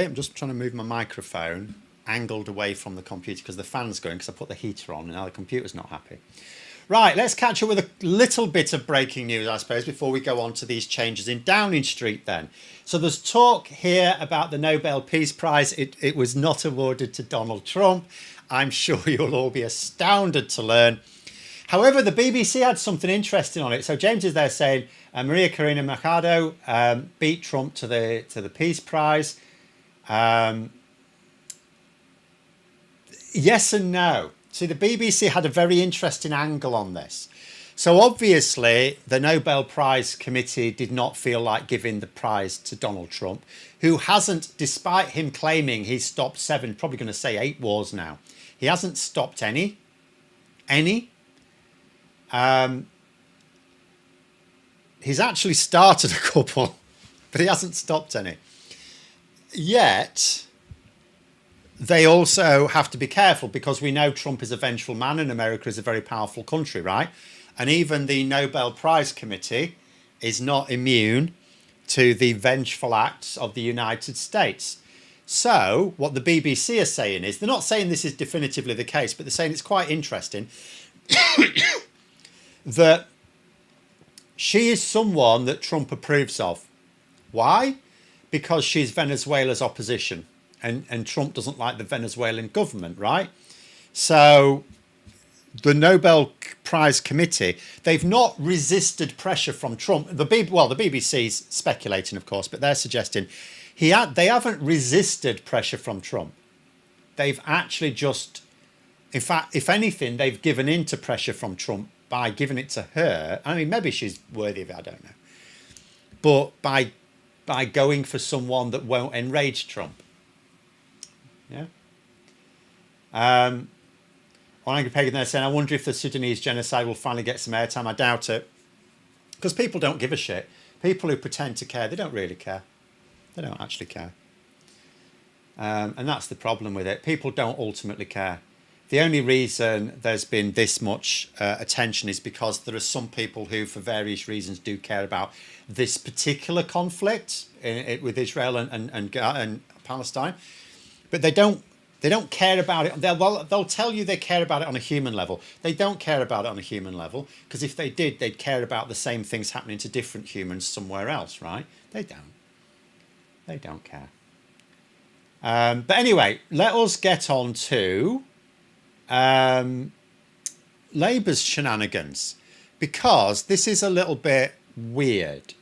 I'm just trying to move my microphone angled away from the computer because the fan's going, because I put the heater on and now the computer's not happy. Right, let's catch up with a little bit of breaking news, I suppose, before we go on to these changes in Downing Street then. So there's talk here about the Nobel Peace Prize. It was not awarded to Donald Trump. I'm sure you'll all be astounded to learn. However, the BBC had something interesting on it. So James is there saying Maria Corina Machado beat Trump to the Peace Prize. Yes and no. See, the BBC had a very interesting angle on this. So obviously, the Nobel Prize Committee did not feel like giving the prize to Donald Trump, who hasn't, despite him claiming he's stopped 7, probably going to say 8 wars now. He hasn't stopped any. He's actually started a couple, but he hasn't stopped any. Yet, they also have to be careful because we know Trump is a vengeful man and America is a very powerful country, right? And even the Nobel Prize Committee is not immune to the vengeful acts of the United States. So what the BBC are saying is, they're not saying this is definitively the case, but they're saying it's quite interesting that she is someone that Trump approves of. Why? Because she's Venezuela's opposition. And Trump doesn't like the Venezuelan government, right? So the Nobel Prize Committee, they've not resisted pressure from Trump. The BBC's speculating, of course, but they're suggesting they haven't resisted pressure from Trump. They've actually just, in fact, if anything, they've given in to pressure from Trump by giving it to her. I mean, maybe she's worthy of it, I don't know. But by going for someone that won't enrage Trump. Yeah. Angry Pagan there saying, I wonder if the Sudanese genocide will finally get some airtime. I doubt it. Because people don't give a shit. People who pretend to care, they don't really care. They don't actually care. And that's the problem with it. People don't ultimately care. The only reason there's been this much attention is because there are some people who, for various reasons, do care about this particular conflict with Israel and Palestine. But they don't care about it. They'll tell you they care about it on a human level. They don't care about it on a human level, because if they did, they'd care about the same things happening to different humans somewhere else, right? They don't. They don't care. But anyway, let us get on to Labour's shenanigans, because this is a little bit weird.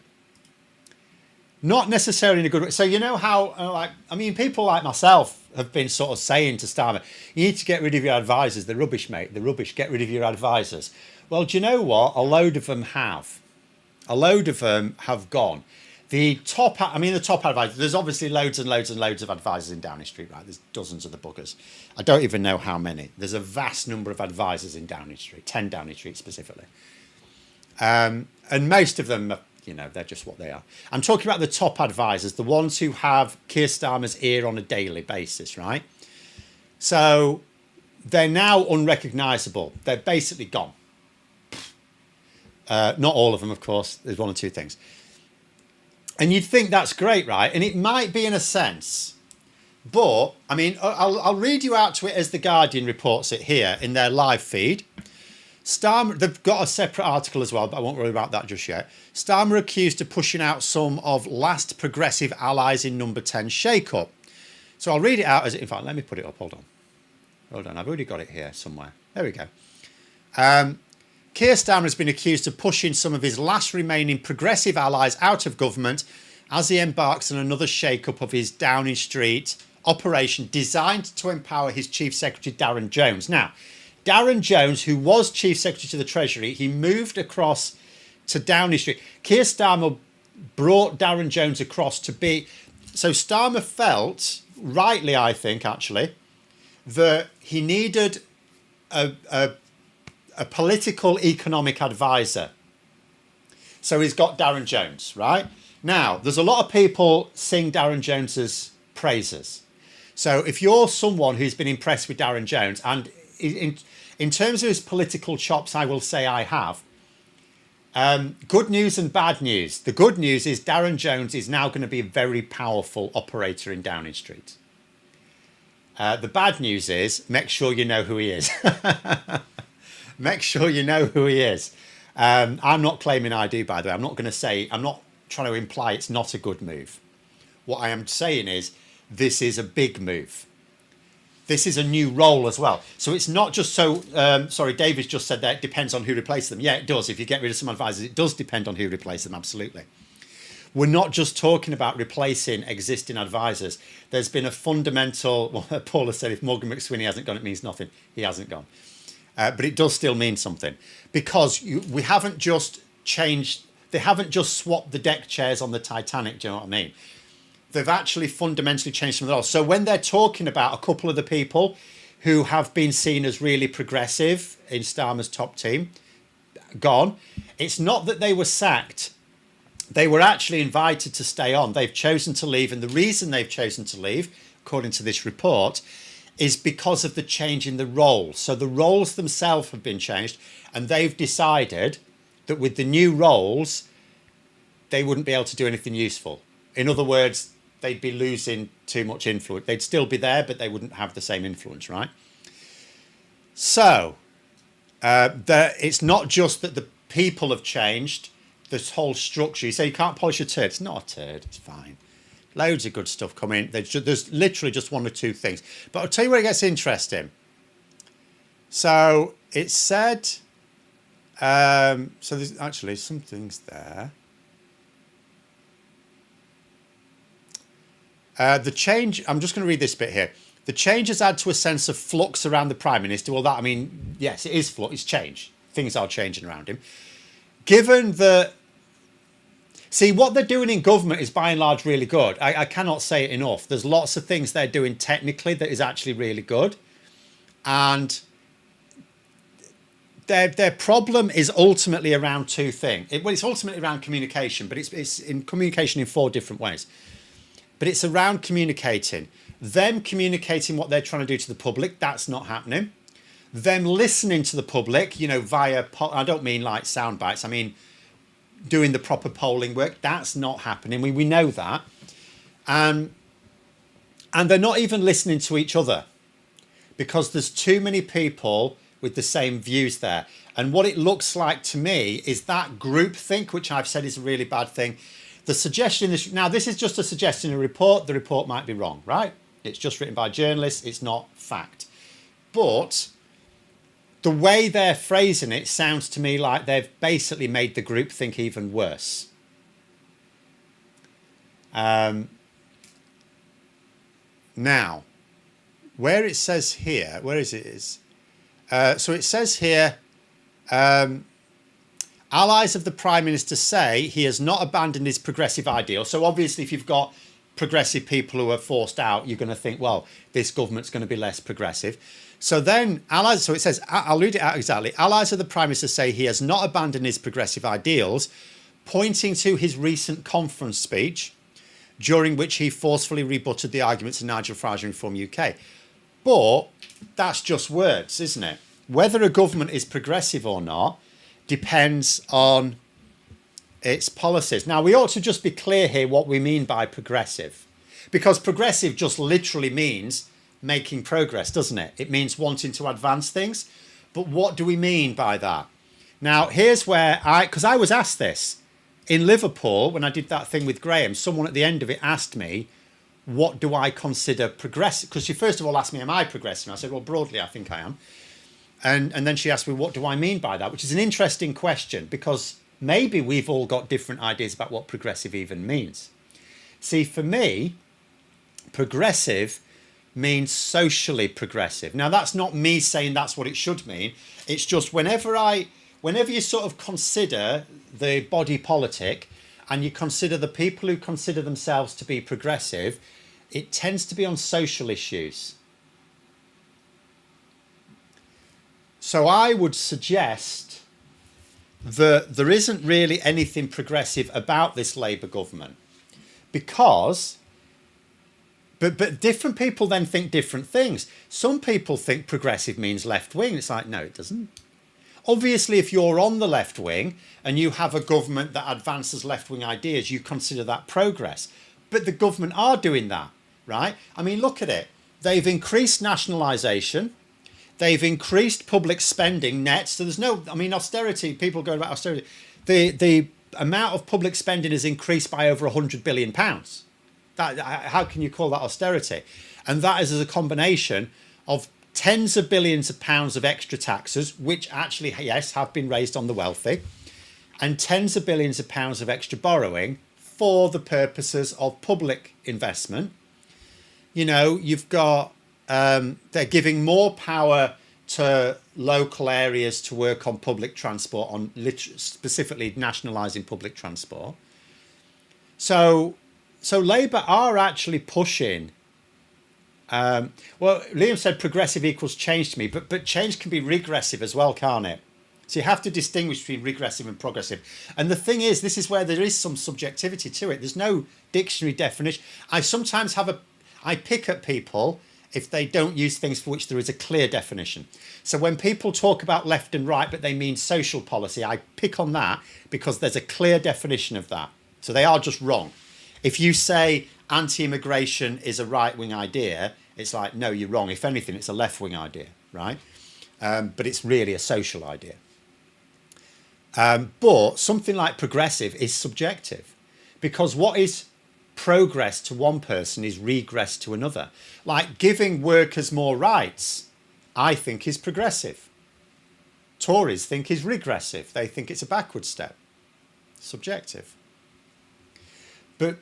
Not necessarily in a good way. So you know how, people like myself have been sort of saying to Starmer, you need to get rid of your advisors. They're rubbish, mate. They're rubbish. Get rid of your advisors. Well, do you know what? A load of them have. A load of them have gone. The top advisors, there's obviously loads and loads and loads of advisors in Downing Street, right? There's dozens of the buggers. I don't even know how many. There's a vast number of advisors in Downing Street, 10 Downing Street specifically. And most of them are, they're just what they are. I'm talking about the top advisors, the ones who have Keir Starmer's ear on a daily basis, right? So they're now unrecognisable. They're basically gone. Not all of them, of course. There's one or two things. And you'd think that's great, right? And it might be in a sense. But, I'll read you out to it as The Guardian reports it here in their live feed. Starmer, they've got a separate article as well, but I won't worry about that just yet. Starmer accused of pushing out some of last progressive allies in number 10 shake-up. So I'll read it out as, in fact, let me put it up. Hold on. I've already got it here somewhere. There we go. Keir Starmer has been accused of pushing some of his last remaining progressive allies out of government as he embarks on another shake-up of his Downing Street operation designed to empower his Chief Secretary, Darren Jones. Now, Darren Jones, who was Chief Secretary to the Treasury, he moved across to Downing Street. Keir Starmer brought Darren Jones across to be... So Starmer felt, rightly I think actually, that he needed a political economic advisor. So he's got Darren Jones, right? Now, there's a lot of people sing Darren Jones's praises. So if you're someone who's been impressed with Darren Jones, and in terms of his political chops, I will say I have. Good news and bad news. The good news is Darren Jones is now going to be a very powerful operator in Downing Street. The bad news is make sure you know who he is. Make sure you know who he is. I'm not claiming I do, by the way. I'm not trying to imply it's not a good move. What I am saying is this is a big move. This is a new role as well. So it's not just sorry, David's just said that it depends on who replaces them. Yeah, it does. If you get rid of some advisors, it does depend on who replaces them, absolutely. We're not just talking about replacing existing advisors. There's been a fundamental, well, Paula said if Morgan McSweeney hasn't gone, it means nothing. He hasn't gone. But it does still mean something because we haven't just changed, they haven't just swapped the deck chairs on the Titanic, do you know what I mean? They've actually fundamentally changed some of the roles. So when they're talking about a couple of the people who have been seen as really progressive in Starmer's top team, gone, it's not that they were sacked. They were actually invited to stay on. They've chosen to leave. And the reason they've chosen to leave, according to this report, is because of the change in the roles. So the roles themselves have been changed. And they've decided that with the new roles, they wouldn't be able to do anything useful. In other words, they'd be losing too much influence. They'd still be there, but they wouldn't have the same influence, right? So it's not just that the people have changed. This whole structure, you say you can't polish a turd. It's not a turd, it's fine. Loads of good stuff coming. There's literally just one or two things. But I'll tell you where it gets interesting. So it said, so there's actually some things there. The change, I'm just going to read this bit here. The changes add to a sense of flux around the Prime Minister. Well, that, I mean, yes, it is flux, it's change. Things are changing around him. Given the... See, what they're doing in government is by and large really good. I cannot say it enough. There's lots of things they're doing technically that is actually really good. And their problem is ultimately around two things. It's ultimately around communication, but it's in communication in 4 different ways. But it's around communicating. Them communicating what they're trying to do to the public, that's not happening. Them listening to the public, you know, via, I don't mean like sound bites, I mean doing the proper polling work, that's not happening. We know that. And they're not even listening to each other because there's too many people with the same views there. And what it looks like to me is that groupthink, which I've said is a really bad thing. The suggestion is, now this is just a suggestion in a report. The report might be wrong, right? It's just written by journalists. It's not fact. But the way they're phrasing it sounds to me like they've basically made the groupthink even worse. Now, where it says here, where is it? So it says here, allies of the Prime Minister say he has not abandoned his progressive ideal. So obviously, if you've got progressive people who are forced out, you're going to think, well, this government's going to be less progressive. So then allies, so it says, I'll read it out exactly. Allies of the Prime Minister say he has not abandoned his progressive ideals, pointing to his recent conference speech, during which he forcefully rebutted the arguments of Nigel Farage and Reform UK. But that's just words, isn't it? Whether a government is progressive or not depends on its policies. Now, we ought to just be clear here what we mean by progressive, because progressive just literally means making progress, doesn't it? It means wanting to advance things. But what do we mean by that? Now, here's where because I was asked this in Liverpool when I did that thing with Graham. Someone at the end of it asked me, what do I consider progressive? Because she first of all asked me, am I progressive? And I said, well, broadly, I think I am. And then she asked me, what do I mean by that? Which is an interesting question, because maybe we've all got different ideas about what progressive even means. See, for me, progressive means socially progressive. Now, that's not me saying that's what it should mean. It's just whenever you sort of consider the body politic and you consider the people who consider themselves to be progressive, it tends to be on social issues. So I would suggest that there isn't really anything progressive about this Labour government, because but different people then think different things. Some people think progressive means left wing. It's like, no, it doesn't. Obviously, if you're on the left wing and you have a government that advances left wing ideas, you consider that progress. But the government are doing that, right? I mean, look at it. They've increased nationalisation. They've increased public spending net. So there's no, I mean, austerity, people go about austerity. The amount of public spending has increased by over £100 billion. How can you call that austerity? And that is as a combination of tens of billions of pounds of extra taxes, which actually, yes, have been raised on the wealthy, and tens of billions of pounds of extra borrowing for the purposes of public investment. You know, you've got, they're giving more power to local areas to work on public transport, on specifically nationalising public transport. So Labour are actually pushing. Well, Liam said progressive equals change to me, but change can be regressive as well, can't it? So you have to distinguish between regressive and progressive. And the thing is, this is where there is some subjectivity to it. There's no dictionary definition. I sometimes I pick at people if they don't use things for which there is a clear definition. So when people talk about left and right, but they mean social policy, I pick on that because there's a clear definition of that. So they are just wrong. If you say anti-immigration is a right-wing idea, it's like, no, you're wrong. If anything, it's a left-wing idea, right? But it's really a social idea. But something like progressive is subjective, because what is progress to one person is regress to another. Like giving workers more rights, I think is progressive. Tories think is regressive. They think it's a backward step. Subjective. But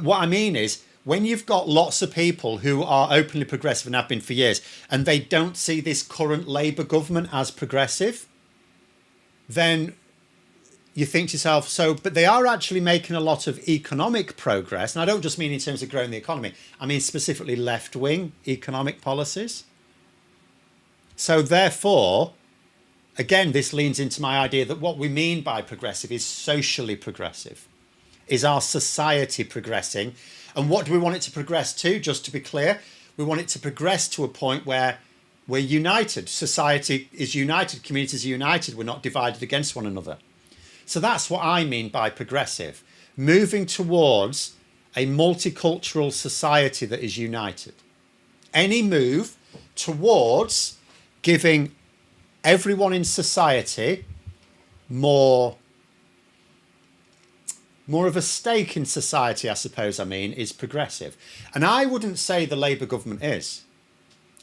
what I mean is, when you've got lots of people who are openly progressive and have been for years, and they don't see this current Labour government as progressive, then you think to yourself, but they are actually making a lot of economic progress. And I don't just mean in terms of growing the economy. I mean specifically left-wing economic policies. So therefore, again, this leans into my idea that what we mean by progressive is socially progressive. Is our society progressing? And what do we want it to progress to? Just to be clear, we want it to progress to a point where we're united. Society is united. Communities are united. We're not divided against one another. So that's what I mean by progressive. Moving towards a multicultural society that is united. Any move towards giving everyone in society more of a stake in society, I suppose I mean, is progressive. And I wouldn't say the Labour government is.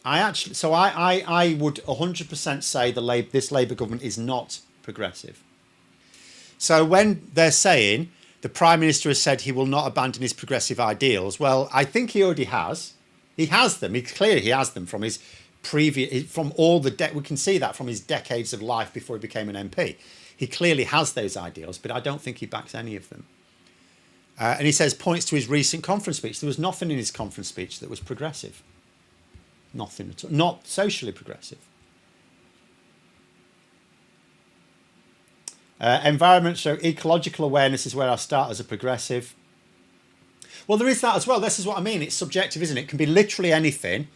I would 100% say this Labour government is not progressive. So when they're saying the Prime Minister has said he will not abandon his progressive ideals, well, I think he already has. He has them. He has them from his previous, from all the we can see that from his decades of life before he became an MP. He clearly has those ideals, but I don't think he backs any of them. And he says, points to his recent conference speech. There was nothing in his conference speech that was progressive. Nothing at all. Not socially progressive. Environment, so ecological awareness is where I start as a progressive. Well, there is that as well. This is what I mean. It's subjective, isn't it? It can be literally anything.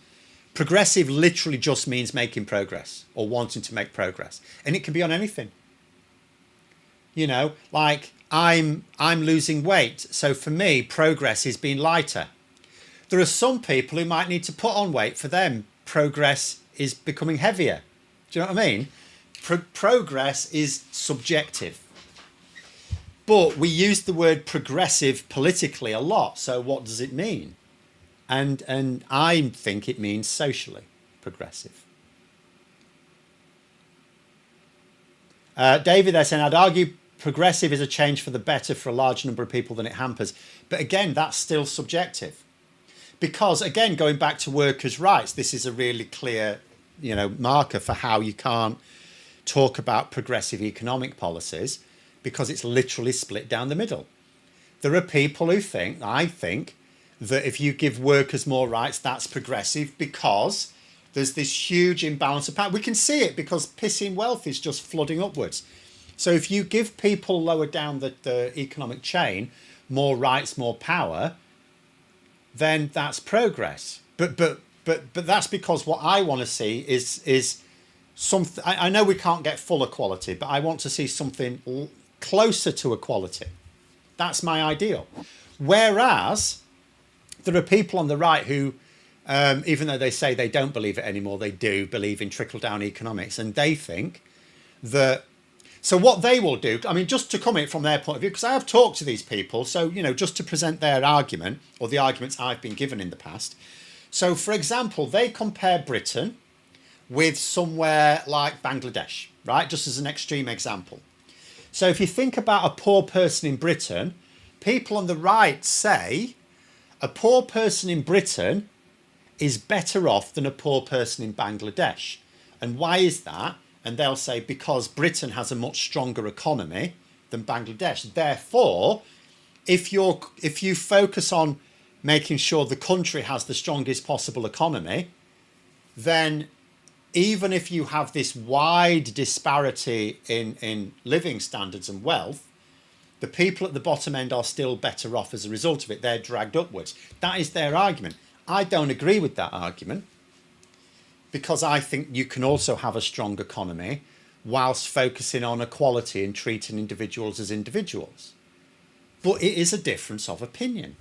Progressive literally just means making progress or wanting to make progress. And it can be on anything. You know, like I'm losing weight. So for me, progress is being lighter. There are some people who might need to put on weight. For them, progress is becoming heavier. Do you know what I mean? Progress is subjective. But we use the word progressive politically a lot. So what does it mean? And I think it means socially progressive. David there saying, I'd argue progressive is a change for the better for a large number of people than it hampers. But again, that's still subjective. Because again, going back to workers' rights, this is a really clear, marker for how you can't talk about progressive economic policies, because it's literally split down the middle. There are people who I think, that if you give workers more rights, that's progressive, because there's this huge imbalance of power. We can see it because pissing wealth is just flooding upwards. So if you give people lower down the economic chain more rights, more power, then that's progress. But that's because what I want to see is something. I know we can't get full equality, but I want to see something closer to equality. That's my ideal. Whereas there are people on the right who, even though they say they don't believe it anymore, they do believe in trickle-down economics, and they think that. So what they will do, I mean, just to comment from their point of view, because I have talked to these people, so, you know, just to present their argument, or the arguments I've been given in the past. So, for example, they compare Britain with somewhere like Bangladesh, right? Just as an extreme example. So if you think about a poor person in Britain, people on the right say a poor person in Britain is better off than a poor person in Bangladesh. And why is that? And they'll say because Britain has a much stronger economy than Bangladesh. Therefore, if you focus on making sure the country has the strongest possible economy, then even if you have this wide disparity in living standards and wealth, the people at the bottom end are still better off as a result of it. They're dragged upwards. That is their argument. I don't agree with that argument, because I think you can also have a strong economy whilst focusing on equality and treating individuals as individuals. But it is a difference of opinion.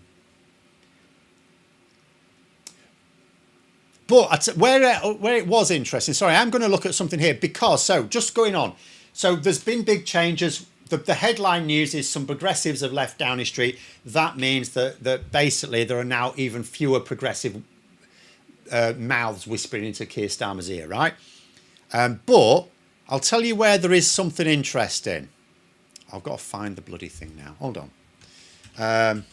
But where it was interesting, sorry, I'm going to look at something here because, so just going on. So there's been big changes. The headline news is some progressives have left Downing Street. That means that basically there are now even fewer progressive mouths whispering into Keir Starmer's ear, right? But I'll tell you where there is something interesting. I've got to find the bloody thing now. Hold on.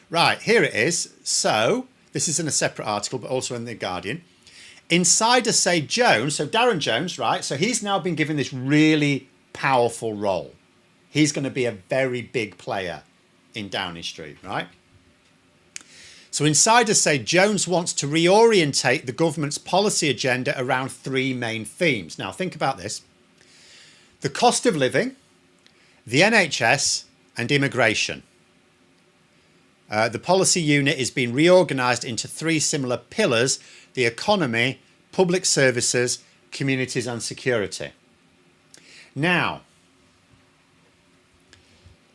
Right, here it is. So this is in a separate article, but also in The Guardian. Insiders say Jones, so Darren Jones, right? So he's now been given this really powerful role. He's going to be a very big player in Downing Street, right? So insiders say Jones wants to reorientate the government's policy agenda around three main themes. Now think about this. The cost of living, the NHS and immigration. The policy unit is being reorganised into three similar pillars: the economy, public services, communities and security. Now,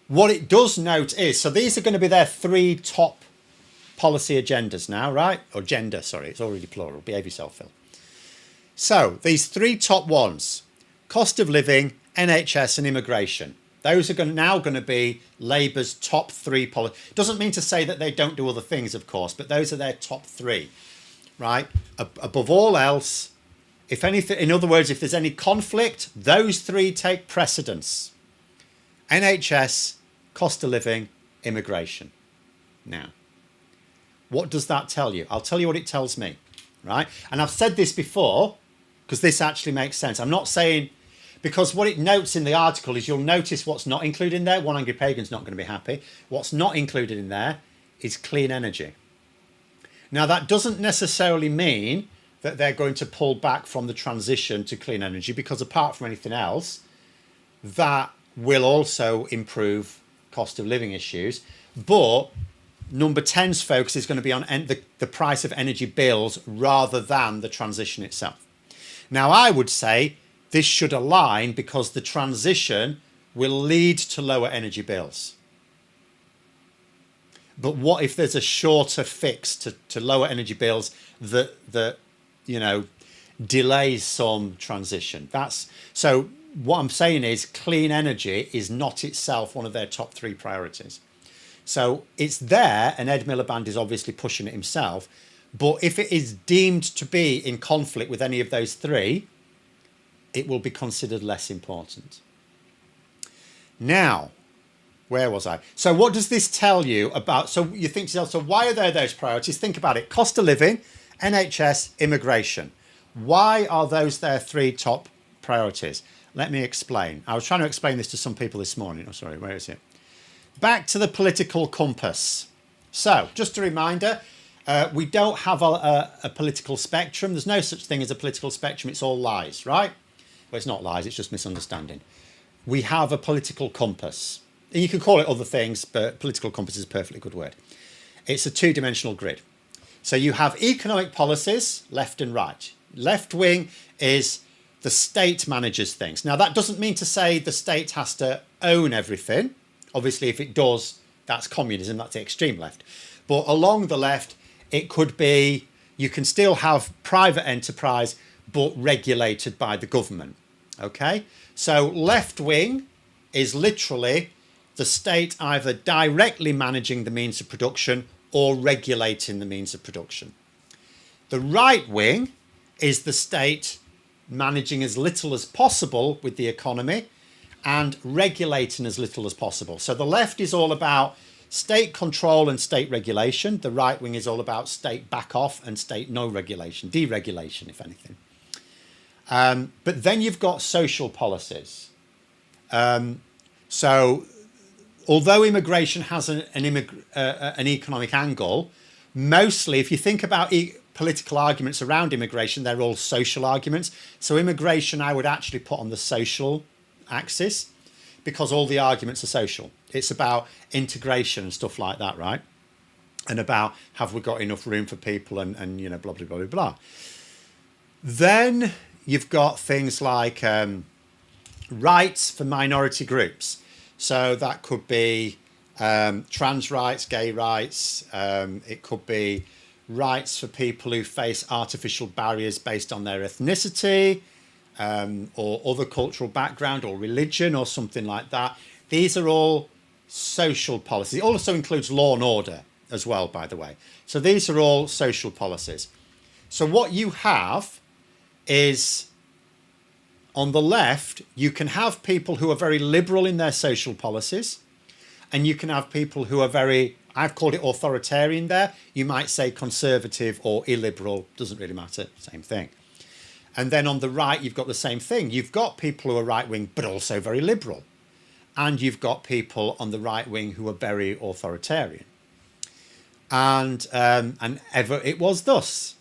what it does note is, so these are going to be their three top policy agendas now, right? Or gender, sorry, it's already plural. Behave yourself, Phil. So these three top ones: cost of living, NHS and immigration. Those are now going to be Labour's top three policy. Doesn't mean to say that they don't do other things, of course, but those are their top three, right? Above all else, if anything, in other words, if there's any conflict, those three take precedence. NHS, cost of living, immigration. Now, what does that tell you? I'll tell you what it tells me, right? And I've said this before, because this actually makes sense. I'm not saying, because what it notes in the article is, you'll notice what's not included in there. One Angry Pagan's not going to be happy. What's not included in there is clean energy. Now, that doesn't necessarily mean that they're going to pull back from the transition to clean energy, because apart from anything else, that will also improve cost of living issues. But number 10's focus is going to be on the price of energy bills rather than the transition itself. Now, I would say this should align, because the transition will lead to lower energy bills. But what if there's a shorter fix to lower energy bills that you know, delays some transition? So what I'm saying is, clean energy is not itself one of their top three priorities. So it's there, and Ed Miliband is obviously pushing it himself. But if it is deemed to be in conflict with any of those three, it will be considered less important. Now, where was I? So what does this tell you about? So you think to yourself, so why are there those priorities? Think about it. Cost of living, NHS, immigration. Why are those their three top priorities? Let me explain. I was trying to explain this to some people this morning. Oh, sorry, where is it? Back to the political compass. So just a reminder, we don't have a political spectrum. There's no such thing as a political spectrum. It's all lies, right? Well, it's not lies, it's just misunderstanding. We have a political compass. And you can call it other things, but political compass is a perfectly good word. It's a two-dimensional grid. So you have economic policies, left and right. Left wing is the state manages things. Now, that doesn't mean to say the state has to own everything. Obviously, if it does, that's communism, that's the extreme left. But along the left, it could be, you can still have private enterprise, but regulated by the government. Okay? So left wing is literally the state either directly managing the means of production or regulating the means of production. The right wing is the state managing as little as possible with the economy and regulating as little as possible. So the left is all about state control and state regulation. The right wing is all about state back off and state no regulation, deregulation, if anything. But then you've got social policies. So although immigration has an economic angle, mostly if you think about political arguments around immigration, they're all social arguments. So immigration I would actually put on the social axis because all the arguments are social. It's about integration and stuff like that, right? And about have we got enough room for people and you know, blah, blah, blah, blah, blah. Then you've got things like rights for minority groups. So that could be trans rights, gay rights. It could be rights for people who face artificial barriers based on their ethnicity or other cultural background or religion or something like that. These are all social policies. It also includes law and order as well, by the way. So these are all social policies. So what you have is on the left, you can have people who are very liberal in their social policies, and you can have people who are very, I've called it authoritarian there. You might say conservative or illiberal, doesn't really matter, same thing. And then on the right, you've got the same thing. You've got people who are right wing, but also very liberal. And you've got people on the right wing who are very authoritarian. And ever it was thus.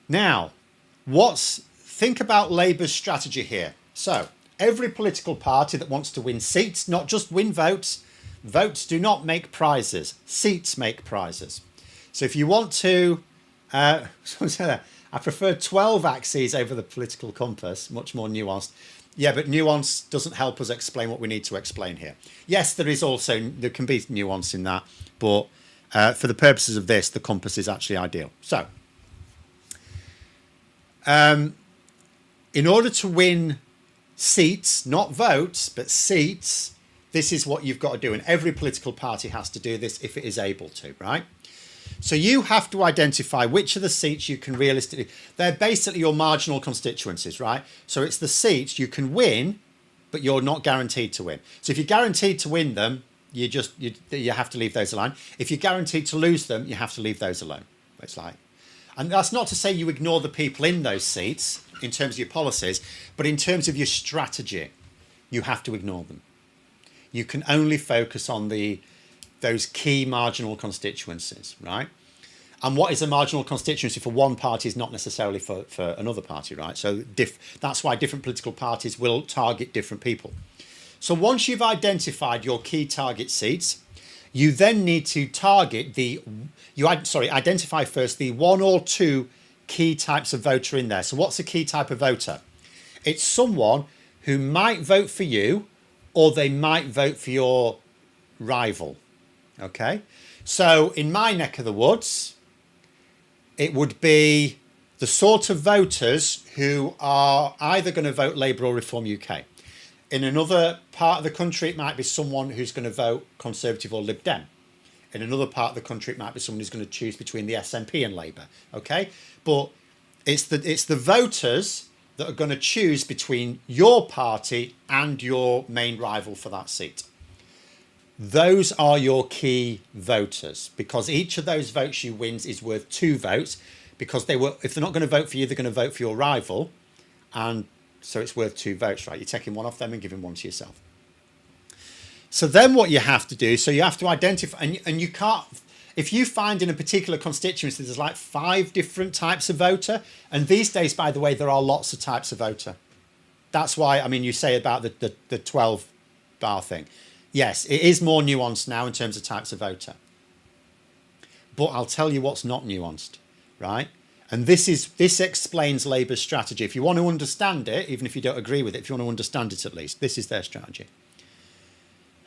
Now, think about Labour's strategy here. So every political party that wants to win seats, not just win votes, votes do not make prizes, seats make prizes. So if you want to, I prefer 12 axes over the political compass, much more nuanced. Yeah, but nuance doesn't help us explain what we need to explain here. Yes, there can be nuance in that, but for the purposes of this, the compass is actually ideal. So, in order to win seats, not votes, but seats, this is what you've got to do. And every political party has to do this if it is able to, right? So you have to identify which of the seats you can realistically, they're basically your marginal constituencies, right? So it's the seats you can win, but you're not guaranteed to win. So if you're guaranteed to win them, you have to leave those alone. If you're guaranteed to lose them, you have to leave those alone. It's like, and that's not to say you ignore the people in those seats in terms of your policies, but in terms of your strategy, you have to ignore them. You can only focus on those key marginal constituencies, right? And what is a marginal constituency for one party is not necessarily for another party, right? So that's why different political parties will target different people. So once you've identified your key target seats, you then need to identify first the one or two key types of voter in there. So what's a key type of voter? It's someone who might vote for you or they might vote for your rival. Okay, so in my neck of the woods, it would be the sort of voters who are either going to vote Labour or Reform UK. In another part of the country, it might be someone who's going to vote Conservative or Lib Dem. In another part of the country, it might be someone who's going to choose between the SNP and Labour. Okay, but it's the voters that are going to choose between your party and your main rival for that seat. Those are your key voters because each of those votes you win is worth 2 votes because if they're not going to vote for you, they're going to vote for your rival. And so it's worth 2 votes, right? You're taking one off them and giving one to yourself. So then what you have to do, so you have to identify, and you can't, if you find in a particular constituency, there's like 5 different types of voter. And these days, by the way, there are lots of types of voter. That's why, I mean, you say about the 12 bar thing. Yes, it is more nuanced now in terms of types of voter. But I'll tell you what's not nuanced, right? And this explains Labour's strategy. If you want to understand it, even if you don't agree with it, if you want to understand it at least, this is their strategy.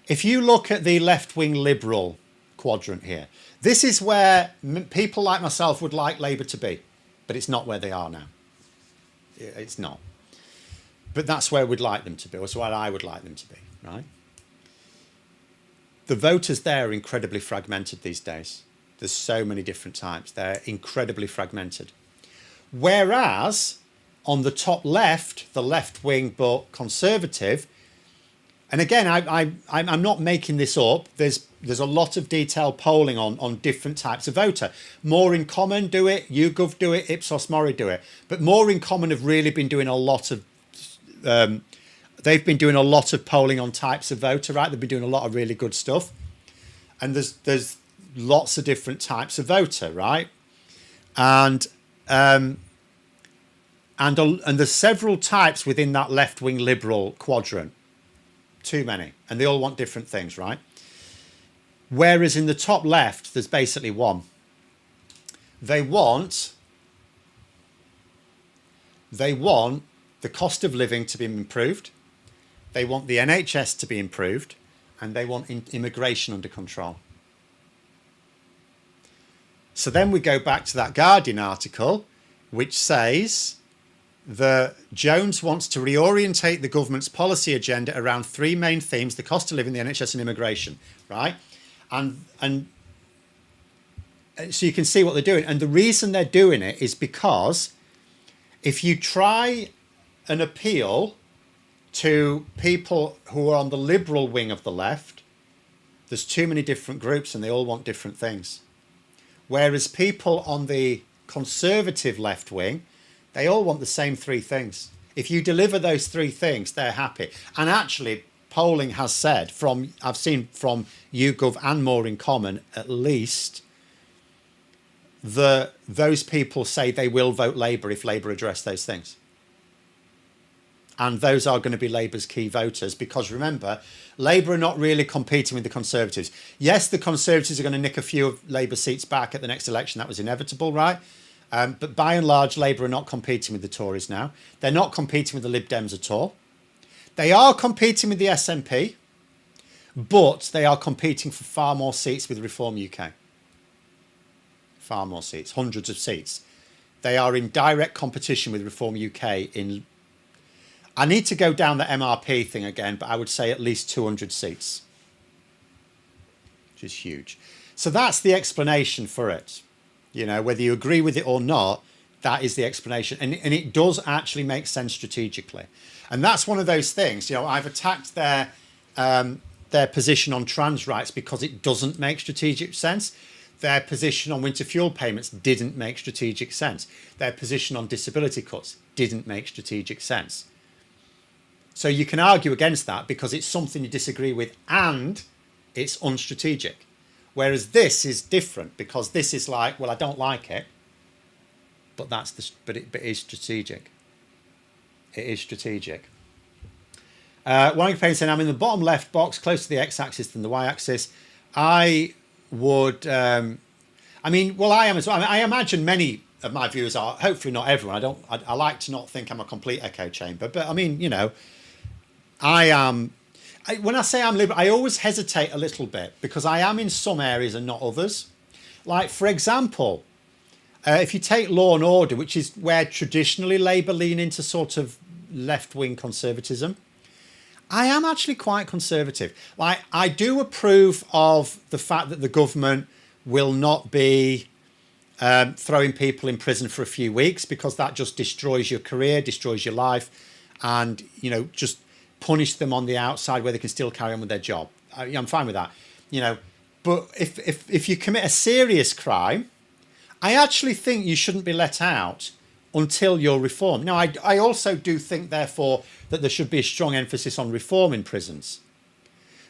If you look at the left-wing Liberal quadrant here, this is where people like myself would like Labour to be, but it's not where they are now. It's not. But that's where we'd like them to be, or it's where I would like them to be, right? The voters there are incredibly fragmented these days. There's so many different types. They're incredibly fragmented. Whereas on the top left, the left wing but conservative, and again, I'm not making this up. There's a lot of detailed polling on different types of voter. More in Common do it, YouGov do it, Ipsos Mori do it. But More in Common have really been doing a lot of they've been doing a lot of polling on types of voter, right? They've been doing a lot of really good stuff. And there's lots of different types of voter, right? And there's several types within that left-wing Liberal quadrant. Too many. And they all want different things, right? Whereas in the top left, there's basically one. They want the cost of living to be improved. They want the NHS to be improved. And they want immigration under control. So then we go back to that Guardian article, which says that Jones wants to reorientate the government's policy agenda around three main themes: the cost of living, the NHS and immigration, right? And so you can see what they're doing. And the reason they're doing it is because if you try and appeal to people who are on the liberal wing of the left, there's too many different groups and they all want different things. Whereas people on the conservative left wing, they all want the same three things. If you deliver those three things, they're happy. And actually, polling has said, I've seen from YouGov and More in Common at least, those people say they will vote Labour if Labour address those things. And those are going to be Labour's key voters because, remember, Labour are not really competing with the Conservatives. Yes, the Conservatives are going to nick a few of Labour seats back at the next election. That was inevitable, right? But by and large, Labour are not competing with the Tories now. They're not competing with the Lib Dems at all. They are competing with the SNP, but they are competing for far more seats with Reform UK. Far more seats, hundreds of seats. They are in direct competition with Reform UK in... I need to go down the MRP thing again, but I would say at least 200 seats, which is huge. So that's the explanation for it. You know, whether you agree with it or not, that is the explanation. And it does actually make sense strategically. And that's one of those things, you know, I've attacked their position on trans rights because it doesn't make strategic sense. Their position on winter fuel payments didn't make strategic sense. Their position on disability cuts didn't make strategic sense. So you can argue against that because it's something you disagree with and it's unstrategic. Whereas this is different because this is like, well, I don't like it, but it is strategic. It is strategic. One campaign saying I'm in the bottom left box, closer to the x-axis than the y-axis. I would, I am as well. I mean, I imagine many of my viewers are. Hopefully not everyone. I like to not think I'm a complete echo chamber, but I mean, you know. When I say I'm liberal, I always hesitate a little bit because I am in some areas and not others. Like, for example, if you take law and order, which is where traditionally Labour lean into sort of left-wing conservatism, I am actually quite conservative. Like, I do approve of the fact that the government will not be throwing people in prison for a few weeks because that just destroys your career, destroys your life, and, you know, just punish them on the outside where they can still carry on with their job. I'm fine with that, you know. But if you commit a serious crime, I actually think you shouldn't be let out until you're reformed. Now, I also do think, therefore, that there should be a strong emphasis on reform in prisons.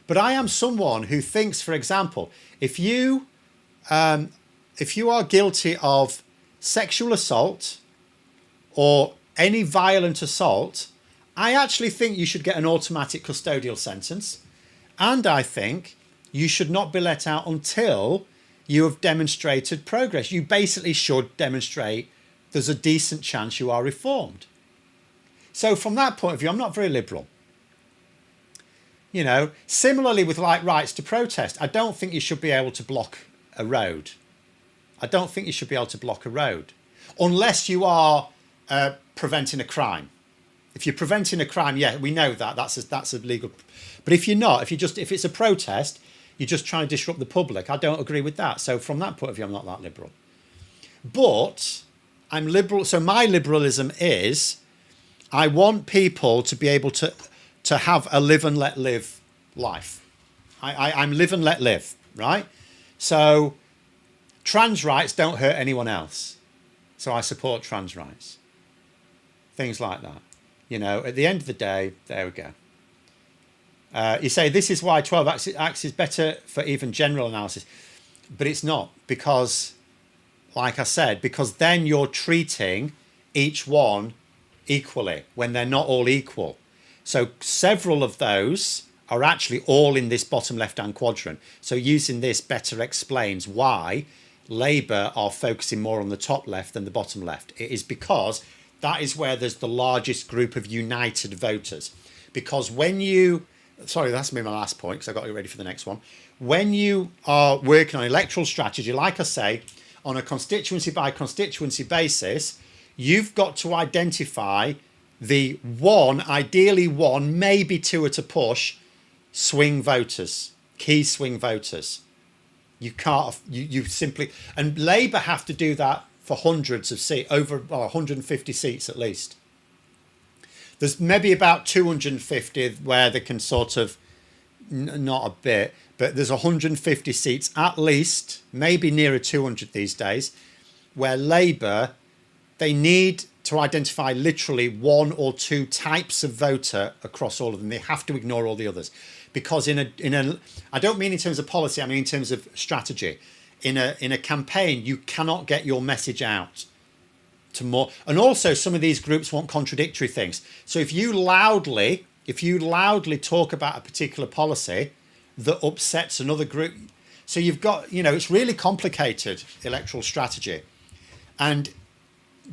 But I am someone who thinks, for example, if you are guilty of sexual assault or any violent assault, I actually think you should get an automatic custodial sentence. And I think you should not be let out until you have demonstrated progress. You basically should demonstrate there's a decent chance you are reformed. So from that point of view, I'm not very liberal. You know, similarly with like rights to protest, I don't think you should be able to block a road. I don't think you should be able to block a road unless you are preventing a crime. If you're preventing a crime, yeah, we know that that's a legal. But if you're not, if it's a protest, you're just trying to disrupt the public. I don't agree with that. So from that point of view, I'm not that liberal. But I'm liberal. So my liberalism is, I want people to be able to have a live and let live life. I'm live and let live, right? So trans rights don't hurt anyone else. So I support trans rights. Things like that. You know, at the end of the day, there we go. You say this is why 12 acts is better for even general analysis. But it's not, because, like I said, because then you're treating each one equally when they're not all equal. So several of those are actually all in this bottom left-hand quadrant. So using this better explains why Labour are focusing more on the top left than the bottom left. It is because that is where there's the largest group of united voters. Because when you... Sorry, that's my last point because I've got to get ready for the next one. When you are working on electoral strategy, like I say, on a constituency by constituency basis, you've got to identify the one, ideally one, maybe two at a push, swing voters, key swing voters. You can't, you simply, and Labour have to do that for hundreds of seats, over 150 seats at least. There's maybe about 250 where they can sort of, not a bit, but there's 150 seats at least, maybe nearer 200 these days, where Labour, they need to identify literally one or two types of voter across all of them. They have to ignore all the others, because in a I don't mean in terms of policy, I mean in terms of strategy. In a campaign, you cannot get your message out to more. And also, some of these groups want contradictory things. So if you loudly talk about a particular policy that upsets another group, so you've got, you know, it's really complicated electoral strategy. And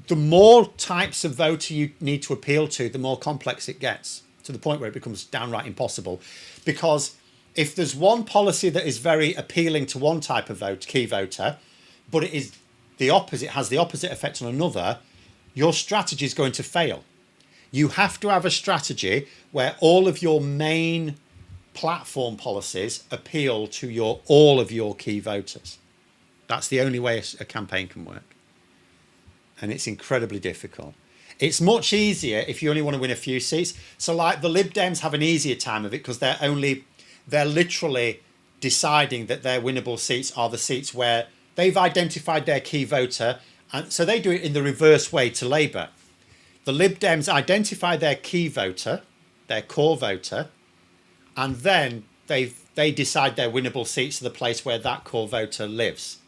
the more types of voter you need to appeal to, the more complex it gets, to the point where it becomes downright impossible. Because if there's one policy that is very appealing to one type of key voter, but it is the opposite, has the opposite effect on another, your strategy is going to fail. You have to have a strategy where all of your main platform policies appeal to all of your key voters. That's the only way a campaign can work. And it's incredibly difficult. It's much easier if you only want to win a few seats. So like the Lib Dems have an easier time of it because they're literally deciding that their winnable seats are the seats where they've identified their key voter. And so they do it in the reverse way to Labour. The Lib Dems identify their key voter, their core voter, and then they decide their winnable seats are the place where that core voter lives.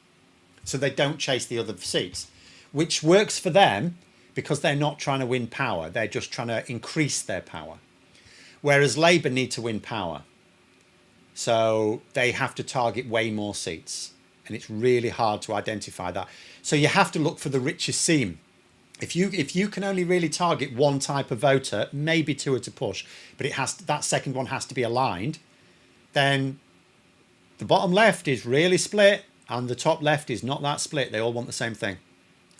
So they don't chase the other seats, which works for them because they're not trying to win power. They're just trying to increase their power. Whereas Labour need to win power. So they have to target way more seats. And it's really hard to identify that. So you have to look for the richest seam. If you can only really target one type of voter, maybe two at a push, but that second one has to be aligned, then the bottom left is really split and the top left is not that split. They all want the same thing.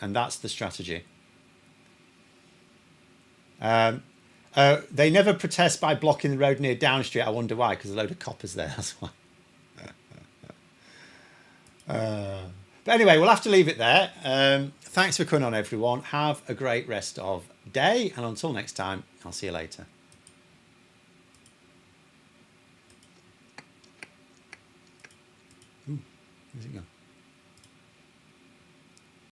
And that's the strategy. They never protest by blocking the road near Down Street. I wonder why, because a load of coppers there, that's why. But anyway, we'll have to leave it there. Thanks for coming on, everyone. Have a great rest of day. And until next time, I'll see you later. Ooh, where's it gone?